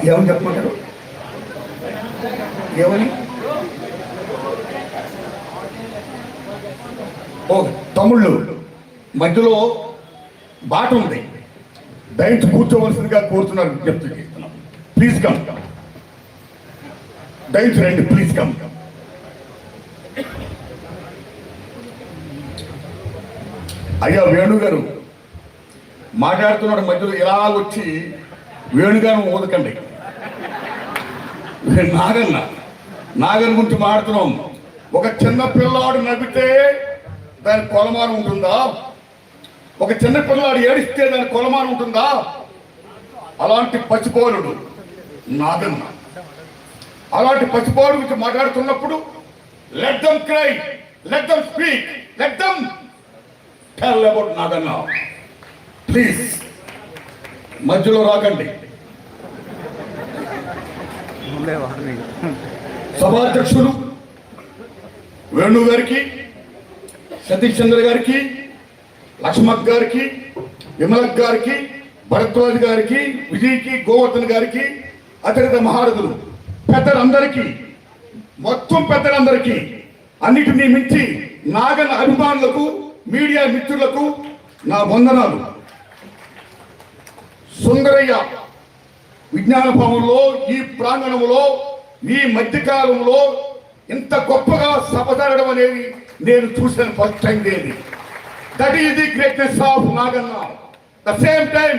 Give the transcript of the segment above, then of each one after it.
ఏమని చెప్పమంటారు? ఏమని? ఓ తమ్ముళ్ళు, మధ్యలో బాట ఉంది, దయచేసి కూర్చోవలసిందిగా కోరుతున్నారు. విజ్ఞప్తి చేస్తున్నాం. ప్లీజ్ కమ్, దయచేసి రండి, ప్లీజ్ కమ్. అయ్యా వేణుగారు మాట్లాడుతున్నాడు, మధ్యలో ఇలా వచ్చి వేణుగారు ఊదకండి. నాగన్ గురించి మాట్లాడుతున్నాం. ఒక చిన్న పిల్లాడు నవ్వితే దాని కొలమానం ఉంటుందా? ఒక చిన్న పిల్లాడు ఏడిస్తే దాని కొలమానం ఉంటుందా? అలాంటి పసిపోలుడు నాగన్న. అలాంటి పసిపోలు గురించి మాట్లాడుతున్నప్పుడు let them cry, let them speak, let them tell about Naganna. Please మధ్యలో రాకండి. సభాధ్యక్షులు వేణు గారికి, సతీష్ చంద్ర గారికి, లక్ష్మణ్ గారికి, విమలక్ గారికి, భరద్వాజ్ గారికి, విజయ్కి, గోవర్ధన్ గారికి, అతిథి మహారథులు పెద్దలందరికీ, మొత్తం పెద్దలందరికీ, అన్నిటినీ మించి నాగన్న అభిమానులకు, మీడియా మిత్రులకు నా వందనాలు. సుందరయ్య విజ్ఞాన భవనంలో, ఈ ప్రాంగణంలో, ఈ మధ్యకాలంలో ఇంత గొప్పగా సభ జరగడం అనేది నేను చూసిన first time. That is the greatness of Naganna. The same time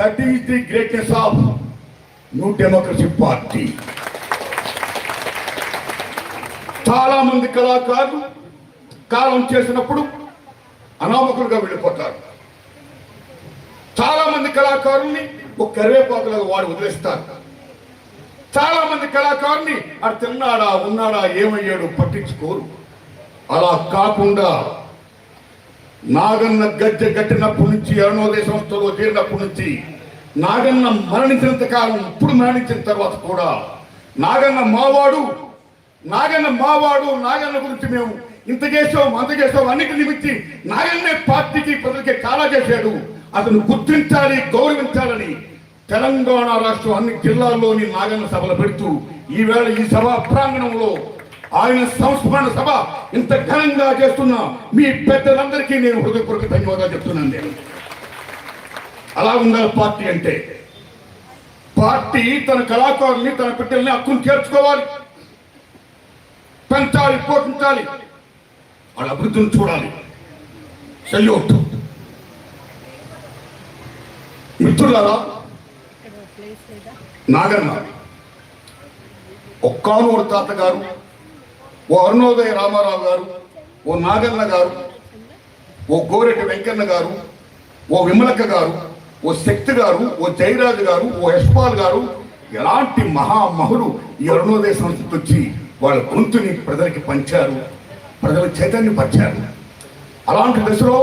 that is the greatness of new democracy party. చాలా మంది కళాకారులు కాలం చేసినప్పుడు అనామకులుగా వెళ్ళిపోతారు. చాలా మంది కళాకారుల్ని ఒక కరివేపాకులుగా వాడు వదిలేస్తారు. చాలా మంది కళాకారుని అది తిన్నాడా, ఉన్నాడా, ఏమయ్యాడు పట్టించుకోరు. అలా కాకుండా నాగన్న గద్దె గట్టినప్పటి నుంచి, అరుణోదయ సంస్థలో చేరినప్పటి నుంచి, నాగన్న మరణించినంత కాలం, ఇప్పుడు మరణించిన తర్వాత కూడా నాగన్న మావాడు, నాగన్న మావాడు, నాగన్న గురించి మేము ఇంత చేసాం, అంత చేసాం, అన్నిటిని మించి నాగన్నే పార్టీకి, ప్రజలకి కాలా చేశాడు. అతను గుర్తించాలి, గౌరవించాలని తెలంగాణ రాష్ట్రం అన్ని జిల్లాల్లోని నాగన్న సభలు పెడుతూ ఈవేళ ఈ సభా ప్రాంగణంలో ఆయన సంస్మరణ సభ ఇంత ఘనంగా చేస్తున్న మీ పెద్దలందరికీ నేను హృదయపూర్వక ధన్యవాదాలు చెప్తున్నాను. నేను అలా ఉండాలి పార్టీ అంటే. పార్టీ తన కళాకారుల్ని, తన బిడ్డల్ని హక్కును చేర్చుకోవాలి, పెంచాలి, పోషించాలి, వాళ్ళ అభివృద్ధిని చూడాలి. సెల్యూట్. మిత్రులారా, నాగన్న ఒక్కానూరు తాత గారు, ఓ అరుణోదయ రామారావు గారు, ఓ నాగన్న గారు, ఓ గోరెడ్డి వెంకన్న గారు, ఓ విమలక్క గారు, ఓ శక్తి గారు, ఓ జయరాజు గారు, ఓ యశ్పాల్ గారు, ఎలాంటి మహామహులు ఈ అరుణోదయ సంస్థకు వచ్చి వాళ్ళ గొంతుని ప్రజలకి పంచారు, ప్రజల చైతన్యం పరిచారు. అలాంటి దశలో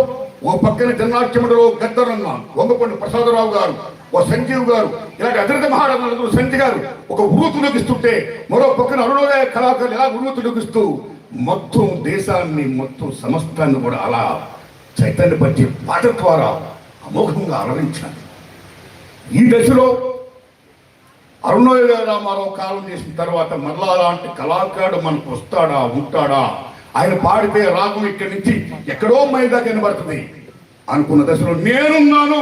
ఓ పక్కన జన్నాట్యముడిలో గద్దరన్న, వంగపండు ప్రసాదరావు గారు, ఓ సంజీవ్ గారు, ఇలాంటి అతిరథ మహారాజు సంజయ్ గారు ఒక ఉరుతులోకిస్తుంటే, మరో పక్కన అరుణోదయ కళాకారులు ఎలా ఉరుతులోకిస్తూ మొత్తం దేశాన్ని, మొత్తం సమస్తాన్ని కూడా అలా చైతన్యపరిచే పాట ద్వారా అమోఘంగా అలరించారు. ఈ దశలో అరుణోదయ రామారావు కాలం చేసిన తర్వాత మరలా అలాంటి కళాకారుడు మనకు వస్తాడా, ఉంటాడా? ఆయన పాడితే రాగం ఇక్కడి నుంచి ఎక్కడో మైదా కనబడుతుంది అనుకున్న దశలో నేనున్నాను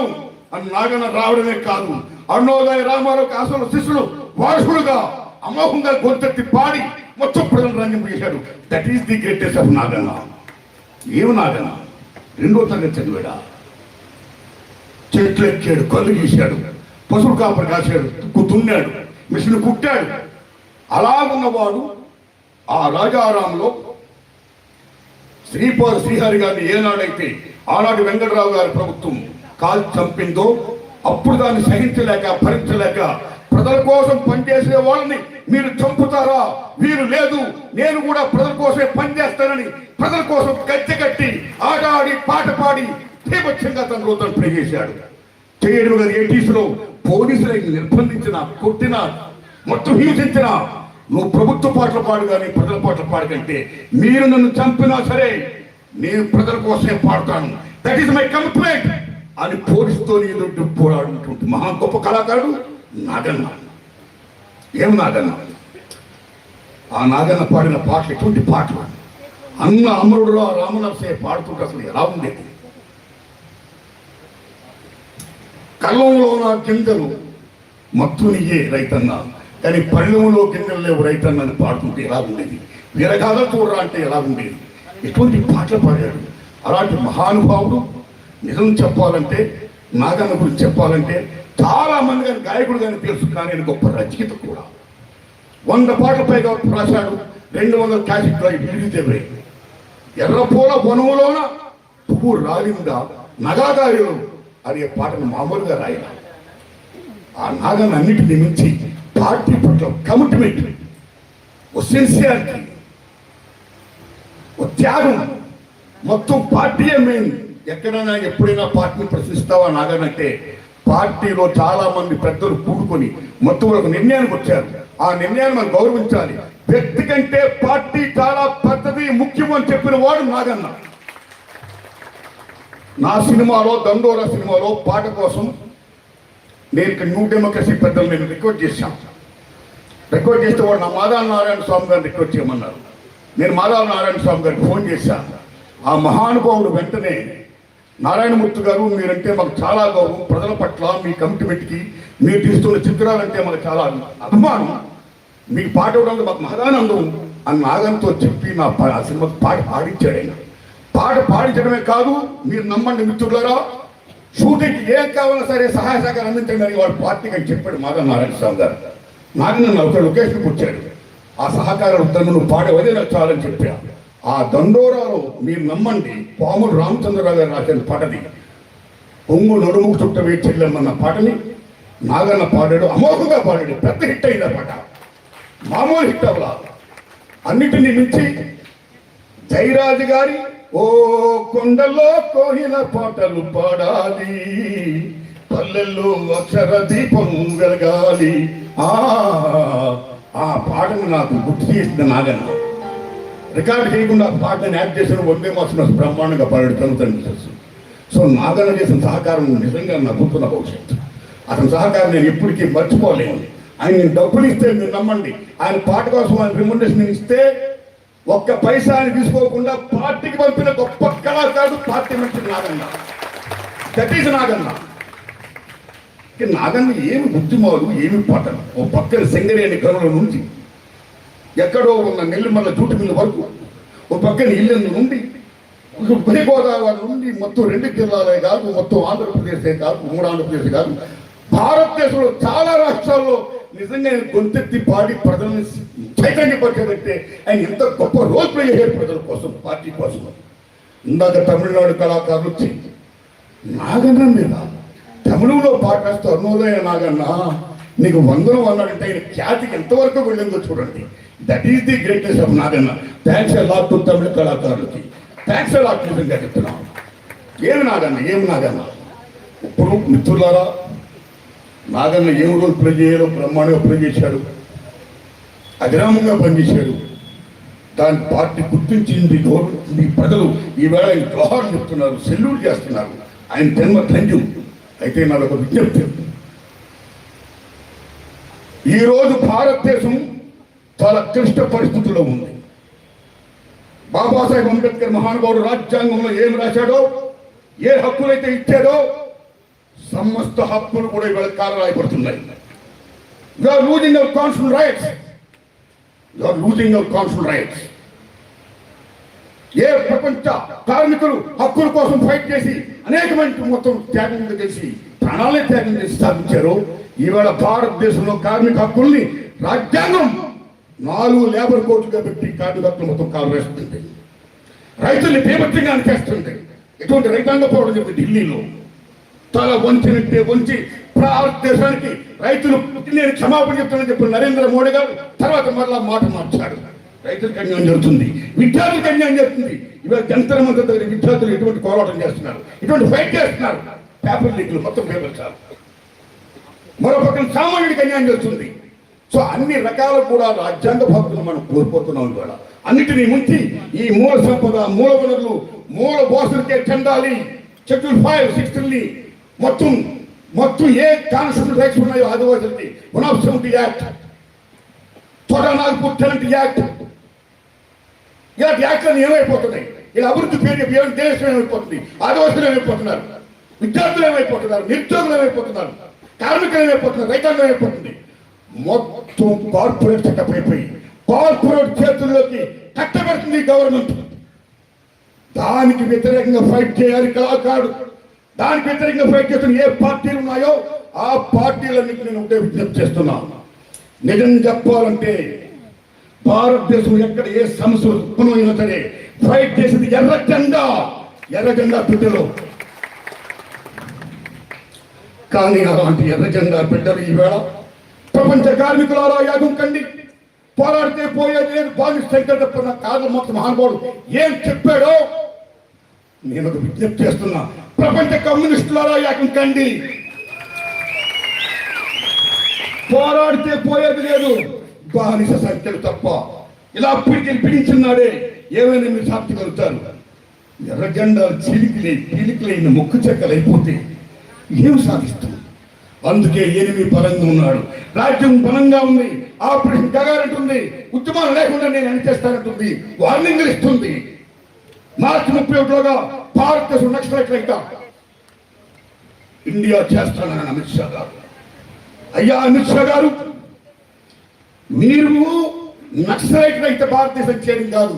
అని నాగన్న రావడమే కాదు, అరుణోదయ రామారావుకి అసలు శిష్యుడు వారసుడుగా అమోఘంగా గొంతెత్తి పాడి మొత్తం ప్రజలు రంగం చేశాడు. That is the greatest of Naganna. ఏమి నాగన్న? 2వ తరగతి చదివాడా? చెట్లు ఎక్కాడు, కళ్ళు గీశాడు, పశువులు కాపరి కాశాడు, దున్నాడు, మిషన్ కుట్టాడు. అలా ఉన్నవాడు ఆ రాజారాంలో శ్రీహరి గారిని ఏనాడైతే ఆనాడు వెంకటరావు గారి ప్రభుత్వం కాల్చి చంపిందో, అప్పుడు దాన్ని సహించలేక, భరించలేక ప్రజల కోసం పనిచేసే వాళ్ళని మీరు చంపుతారా? వీరు లేదు, నేను కూడా ప్రజల కోసమే పనిచేస్తానని ప్రజల కోసం గద్దె కట్టి ఆట ఆడి పాట పాడి తీవ్రంగా తన రోజులు ప్లే చేశాడు. చేయడం గారు 80s పోలీసులు నిర్బంధించిన, కొట్టిన, మొత్తం హింసించిన, నువ్వు ప్రభుత్వ పాటలు పాడు కానీ ప్రజల పాటలు పాడు కంటే మీరు నన్ను చంపినా సరే నేను ప్రజల కోసమే పాడతాను, దట్ ఈస్ మై కమిట్మెంట్ అని పోలీసుతో ఎదురు పోరాడుతుంటే మహా గొప్ప కళాకారుడు నాగన్న. ఏం నాగన్న? ఆ నాగన్న పాడిన పాటలు ఎటువంటి పాటలు? అన్న అమరుడు రామనరసయ్య పాడుతుంటే అసలు ఎలా ఉండేది? కళ్ళంలో నా గింజలు మత్తునియే రైతన్న, కానీ పళ్ళెంలో గింజలు లేవు రైతన్న అని పాడుతుంటే ఎలా ఉండేది? వీరగాథలు చూడరా అంటే ఎలా ఉండేది? ఎటువంటి పాటలు పాడాడు. అలాంటి మహానుభావుడు. నిజం చెప్పాలంటే, నాగన్న గురించి చెప్పాలంటే చాలా మంది కానీ గాయకుడు కానీ తెలుసు, కానీ ఆయన గొప్ప రచయిత కూడా. 100 పాటల పైగా రాశాడు. 200 క్యాసెట్లు విరిగితే ఎర్రపూల వనములోన పువ్వు రాలిందా నగాదారిలో అనే పాటను మామూలుగా రాయాలి. ఆ నాగన్న అన్నిటిని మించి పార్టీ పట్ల కమిట్మెంట్, ఓ సిన్సియారిటీ, ఓ త్యాగం. మొత్తం పార్టీయే మెయిన్. ఎక్కడైనా ఎప్పుడైనా పార్టీని ప్రశ్నిస్తావా నాగనంటే, పార్టీలో చాలా మంది పెద్దలు కూడుకొని మొత్తం ఒక నిర్ణయానికి వచ్చారు. ఆ నిర్ణయాన్ని మనం గౌరవించాలి. వ్యక్తి కంటే పార్టీ చాలా పెద్దది, ముఖ్యం అని చెప్పిన వాడు నాగన్న. నా సినిమాలో, దండోరా సినిమాలో పాట కోసం నేను ఇక్కడ న్యూ డెమోక్రసీ పెద్దలు నేను రిక్వెస్ట్ చేశాను. రిక్వెస్ట్ చేస్తే వాడు నా మాదాల నారాయణ స్వామి గారిని రిక్వెస్ట్ చేయమన్నారు. నేను మాదాల నారాయణ స్వామి గారికి ఫోన్ చేశాను. ఆ మహానుభావుడు వెంటనే, నారాయణమూర్తి గారు మీరంటే మాకు చాలా గౌరవం, ప్రజల పట్ల మీ కమిట్మెంట్కి, మీరు తీస్తున్న చిత్రాలంటే మాకు చాలా అభిమానం, మీకు పాట ఇవ్వడానికి మాకు మహదానందం అని నాగంతో చెప్పి నా సినిమాకి పాట పాడించాడు. ఆయన పాట పాడించడమే కాదు, మీరు నమ్మండి మిత్రులారా, షూటింగ్కి ఏం కావాలన్నా సరే సహాయ సహకారం అందించండి అని వాడు పార్టీకి అని చెప్పాడు మాధవ నారాయణ స్వామి గారు. నాగన్న ఒక లొకేషన్కి వచ్చాడు. ఆ సహకారం వద్దని నువ్వు పాడేవదే నాకు చాలని చెప్పాడు. ఆ దండోరాలో మీరు నమ్మండి, పాములు రామచంద్రరావు గారు రాసిన పాటది, పొంగు నడుము చుట్టవే చెల్లెమ్మన్న పాటని నాగన్న పాడాడు. అమోఘంగా పాడాడు. పెద్ద హిట్ అయింది ఆ పాట, మామూలు హిట్ అవ్వలా. అన్నిటినీ మించి జయరాజు గారి ఓ కొండలో కోయిల పాటలు పాడాలి, పల్లెల్లో అక్షర దీపం వెలగాలి, ఆ పాటను నాకు గుర్తు చేసిన నాగన్న. రికార్డు చేయకుండా పాటను యాడ్ చేసిన వందే మాసం బ్రహ్మాండంగా పాడాడు తను. సో నాగన్న చేసిన సహకారం నిజంగా నవ్వుతున్న భవిష్యత్తు. అతని సహకారం నేను ఎప్పటికీ మర్చిపోలేను. ఆయన డబ్బులు ఇస్తే మీరు నమ్మండి, ఆయన పాట కోసం ఆయన రిమండేషన్ ఇస్తే ఒక్క పైసా ఆయన తీసుకోకుండా పార్టీకి పంపిన గొప్ప కళాకారుడు పార్టీ మంత్రి నాగన్న. That is Naganna. నాగన్న ఏమి బుద్ధిమాలు, ఏమి పాటలు. ఓ పక్కన సింగరేణి గనుల నుంచి ఎక్కడో ఉన్న నెల్లిమల్ల జూటు మిల్లు వరకు, ఓ పక్కన ఇల్లు నుండి గోదావరి నుండి మొత్తం 2 జిల్లాలే కాదు, మొత్తం ఆంధ్రప్రదేశే కాదు, 3 ఆంధ్రప్రదేశ్ కాదు, భారతదేశంలో చాలా రాష్ట్రాల్లో నిజంగా ఆయన గొంతెత్తి పాడి ప్రజల్ని చైతన్యపరిచేదంటే ఆయన ఎంత గొప్ప రోల్ ప్లే చేశారు ప్రజల కోసం, పార్టీ కోసం. ఇందాక తమిళనాడు కళాకారులు వచ్చి నాగన్న మీద తమిళంలో పాట వేస్తూ అరుణోదయ నాగన్న నీకు వందనం అన్నాడంటే ఆయన ఖ్యాతికి ఎంతవరకు వెళ్ళిందో చూడండి. That is the greatness of Naganna. Thanks a lot to Tamil కళాకారులకి. థ్యాంక్స్ ఎ లాట్ నిజంగా చెప్తున్నాను. ఏమి నాగన్న, ఏమి నాగన్న. ఇప్పుడు మిత్రులారా, నాగన్న ఏం రోజు ప్లే చేయాలో బ్రహ్మాండంగా ప్లే చేశాడు, అగ్రామంగా పనిచేశాడు. దాని పార్టీ గుర్తించింది, మీ ప్రజలు ఈవేళ ఆయన జోహార్ చెప్తున్నారు, సెల్యూట్ చేస్తున్నారు. ఆయన జన్మ ధన్యం. అయితే నాదొక విజ్ఞప్తి, ఈరోజు భారతదేశం చాలా క్లిష్ట పరిస్థితుల్లో ఉంది. బాబాసాహెబ్ అంబేద్కర్ మహానుభావుడు రాజ్యాంగంలో ఏం రాశాడో, ఏ హక్కులైతే ఇచ్చాడో సమస్త హక్కులు కూడా ఇవాళ కారణాయపడుతున్నాయి. You are losing your constitutional rights. You are losing your constitutional rights. ఏ ప్రపంచ కార్మికులు హక్కుల కోసం ఫైట్ చేసి అనేకమైన మొత్తం త్యాగం చేసి ప్రాణాలే త్యాగం చేసి సాధించారో, ఈవేళ భారతదేశంలో కార్మిక హక్కుల్ని రాజ్యాంగం 4 లేబర్ కోర్టుగా పెట్టి కార్మిక హక్కులు మొత్తం కాలు వేస్తుంది. రైతుల్ని బీభత్సంగా చేస్తుంది. ఎటువంటి రైతాంగ పోవడం చెప్పి ఢిల్లీలో తల వంచినట్టే వంచి భారతదేశానికి రైతులు నేను క్షమాపణ చెప్తానని చెప్పిన నరేంద్ర మోడీ గారు తర్వాత మరలా మాట మార్చాడు. రైతులకు అన్యాయం జరుగుతుంది, విద్యార్థులకు అన్యాయం జరుగుతుంది. ఇవాళ జంతర మంత్రి దగ్గర విద్యార్థులు ఎటువంటి పోరాటం చేస్తున్నారు, ఇటువంటి ఫైట్ చేస్తున్నారు. పేపర్ లీక్లు మొత్తం పేపర్ చాలు. మరో పక్కన సామాన్యుడికి అన్యాయం జరుగుతుంది. సో అన్ని రకాల కూడా రాజ్యాంగ భక్తులు మనం కోల్పోతున్నాం. ఇవాళ అన్నిటినీ ముంచి ఈ మూల సంపద, మూల వనరులు, మూల బోసులకే చెందాలి. షెడ్యూల్ 5, 6 మొత్తం ఏ కాన్స్టిట్యూషన్ రైట్స్ ఉన్నాయో ఆదివాసులకి 170 యాక్ట్ తొడ నాగపూర్ టాలెంట్ యాక్ట్, ఇలాంటి యాక్ట్లను ఏమైపోతున్నాయి? ఇలా అభివృద్ధి పేరు దేశం ఏమైపోతుంది, ఆదివాసులు ఏమైపోతున్నారు, విద్యార్థులు ఏమైపోతున్నారు, నిరుద్యోగులు ఏమైపోతున్నారు, కార్మికులు ఏమైపోతున్నారు, రైతాంగం ఏమైపోతుంది? మొత్తం కార్పొరేట్ సెటప్ అయిపోయి కార్పొరేట్ చేతుల్లోకి కట్టబడుతుంది గవర్నమెంట్. దానికి వ్యతిరేకంగా ఫైట్ చేయాలి కళాకారుడు. దానికి వ్యతిరేకంగా ఫైట్ చేస్తున్న ఏ పార్టీలు ఉన్నాయో ఆ పార్టీలన్నింటినీ నేను ఒకటే విజ్ఞప్తి చేస్తున్నాను. నిజం చెప్పాలంటే భారతదేశం ఎక్కడ ఏ సమస్య ఉత్పన్నమైనా సరే ఫైట్ చేసేది ఎర్ర జెండా బిడ్డలు. కానీ అలాంటి ఎర్ర జెండా బిడ్డలు ఈవేళ ప్రపంచ కార్మికులారా యాగం కండి, పోరాడితే పోయేది లేదు, బానిస శంకరప్పన్న కార్ల మొత్తం మహానుభావుడు ఏం చెప్పాడో నేను ఒక విజ్ఞప్తి చేస్తున్నా. ప్రపంచ కమ్యూనిస్టులారా యాగం కండి, పోరాడితే పోయేది లేదు, బానిస సంఖ్యలు తప్ప. ఇలా పిడిచిన్నాడే ఏమైనా మీరు సాధించగలుగుతారు. ఎర్ర జెండాలు చీలికలైన ముక్కు చెక్కలు అయిపోతే ఏం సాధిస్తుంది? అందుకే ఎనిమిది బలంగా ఉన్నాడు, రాజ్యం బలంగా ఉంది, ఆపరేషన్ గగారంటుంది, ఉద్యమాలు లేకుండా నేను అనిచేస్తానంటుంది, వార్నింగ్లు ఇస్తుంది. మార్చి 31లోగా భారతదేశం నక్సలైట్లయితా ఇండియా చేస్తానని అమిత్ షా గారు. అయ్యా అమిత్ షా గారు, మీరు నక్సలైట్ రహిత భారతదేశం చేయడం కాదు,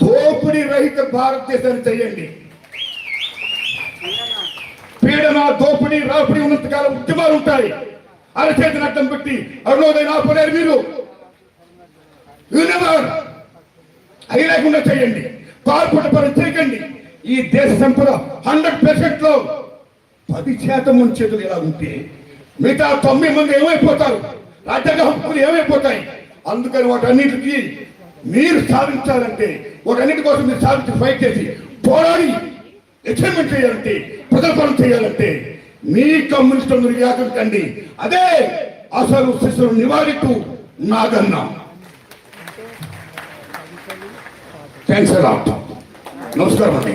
దోపిడీ రహిత భారతదేశాన్ని చేయండి. పీడన, దోపిడీ, రాపిడి ఉన్నంతకాలం ఉద్యమాలు ఉంటాయి. అరచేతిని అడ్డం పెట్టి అరుణోదయం ఆపలేరు మీరు. అవి లేకుండా చేయండి, కార్పొరేట్ పని చేయకండి. ఈ దేశ సంపద 100% లో 10% మన చేతులు ఎలా ఉంటే మిగతా 9 మంది ఏమైపోతారు? రాజ్యాంగ హక్కులు ఏమైపోతాయి? అందుకని వాటన్నిటికీ మీరు సాధించాలంటే, వాటన్నిటి కోసం మీరు సాధించి ఫైట్ చేసి పోరాడి అచీవ్మెంట్ చేయాలంటే, ప్రజల పనులు చేయాలంటే మీ కమ్యూనిస్టులు యాగం కండి. అదే అసలు శిశువు నివారితూ నాగన్నా. Thanks a lot. నమస్కారం అండి.